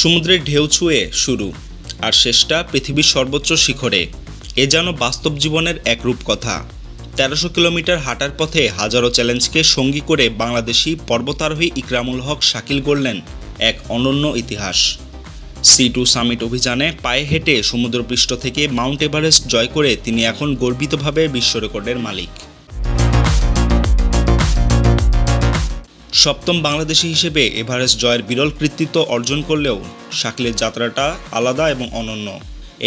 সমুদ্রের ঢেউ ছুঁয়ে শুরু, আর শেষটা পৃথিবীর সর্বোচ্চ শিখরে। এ যেন বাস্তব জীবনের এক রূপকথা। ১৩০০ কিলোমিটার হাঁটার পথে হাজারো চ্যালেঞ্জকে সঙ্গী করে বাংলাদেশি পর্বতারোহী ইকরামুল হক শাকিল গড়লেন এক অনন্য ইতিহাস। C2 সামিট অভিযানে পায়ে হেঁটে সমুদ্রপৃষ্ঠ থেকে মাউন্ট এভারেস্ট জয় করে তিনি এখন গর্বিতভাবে বিশ্ব রেকর্ডের মালিক। সপ্তম বাংলাদেশি হিসেবে এভারেস্ট জয়ের বিরল কৃতিত্ব অর্জন করলেও শাকিলের যাত্রাটা আলাদা এবং অনন্য।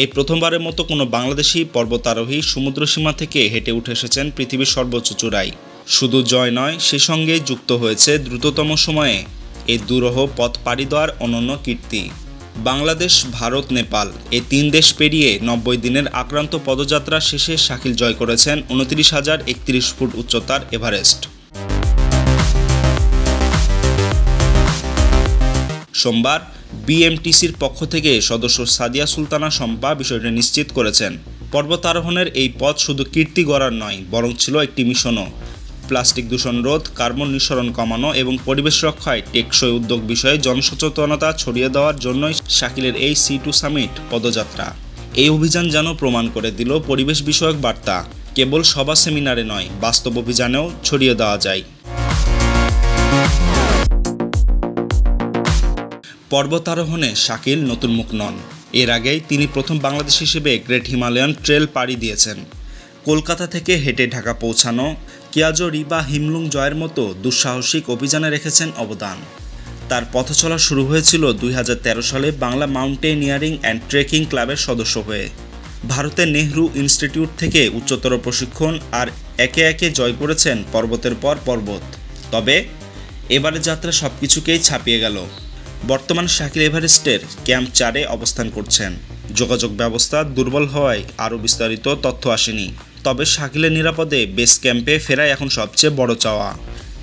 এই প্রথমবারের মতো কোনো বাংলাদেশি পর্বতারোহী সমুদ্রসীমা থেকে হেঁটে উঠে এসেছেন পৃথিবীর সর্বোচ্চ চূড়ায়। শুধু জয় নয়, সে সঙ্গে যুক্ত হয়েছে দ্রুততম সময়ে এই দুরূহ পথ পাড়ি দেওয়ার অনন্য কীর্তি। বাংলাদেশ, ভারত, নেপাল এই ৩ দেশ পেরিয়ে ৯০ দিনের আক্রান্ত পদযাত্রা শেষে শাকিল জয় করেছেন ২৯,০৩১ ফুট উচ্চতার এভারেস্ট। সোমবার বিএমটিসির পক্ষ থেকে সদস্য সাদিয়া সুলতানা শম্পা বিষয়টি নিশ্চিত করেছেন। পর্বতারোহণের এই পথ শুধু কীর্তি গড়ার নয়, বরং ছিল একটি মিশনও। প্লাস্টিক দূষণ রোধ, কার্বন নিঃসরণ কমানো এবং পরিবেশ রক্ষায় টেকসই উদ্যোগ বিষয়ে জনসচেতনতা ছড়িয়ে দেওয়ার জন্যই শাকিলের এই C2 সামিট পদযাত্রা। এই অভিযান যেন প্রমাণ করে দিল পরিবেশ বিষয়ক বার্তা কেবল সভা সেমিনারে নয়, বাস্তব অভিযানেও ছড়িয়ে দেওয়া যায়। পর্বতারোহণে শাকিল নতুন মুখ নন। এর আগেই তিনি প্রথম বাংলাদেশি হিসেবে গ্রেট হিমালয়ান ট্রেল পাড়ি দিয়েছেন। কলকাতা থেকে হেঁটে ঢাকা পৌঁছানো, কিয়াজো রিবা হিমলুং জয়ের মতো দুঃসাহসিক অভিযানে রেখেছেন অবদান। তার পথচলা শুরু হয়েছিল ২০১৩ সালে বাংলা মাউন্টেনিয়ারিং অ্যান্ড ট্রেকিং ক্লাবের সদস্য হয়ে। ভারতের নেহরু ইনস্টিটিউট থেকে উচ্চতর প্রশিক্ষণ, আর একে একে জয় করেছেন পর্বতের পর পর্বত। তবে এবারের যাত্রা সব কিছুকেই ছাপিয়ে গেল। বর্তমান শাকিল এভারেস্টের ক্যাম্প ৪-এ অবস্থান করছেন। যোগাযোগ ব্যবস্থা দুর্বল হওয়ায় আরও বিস্তারিত তথ্য আসেনি। তবে শাকিলের নিরাপদে বেস ক্যাম্পে ফেরাই এখন সবচেয়ে বড় চাওয়া।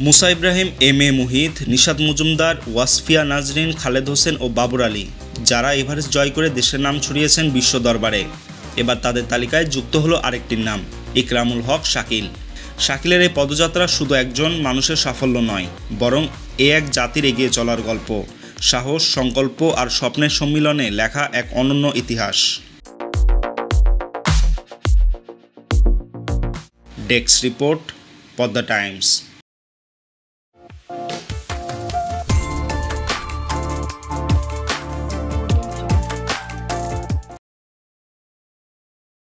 মুসা ইব্রাহিম, M.A. মুহিত, নিশাত মজুমদার, ওয়াসফিয়া নাজরিন, খালেদ হোসেন ও বাবুর আলী, যারা এভারেস্ট জয় করে দেশের নাম ছড়িয়েছেন বিশ্ব দরবারে, এবার তাদের তালিকায় যুক্ত হলো আরেকটির নাম, ইকরামুল হক শাকিল। শাকিলের এই পদযাত্রা শুধু একজন মানুষের সাফল্য নয়, বরং এক জাতির এগিয়ে চলার গল্প। সাহস, সংকল্প আর স্বপ্নের সম্মিলনে লেখা এক অনন্য ইতিহাস। Desk report, Padma Times.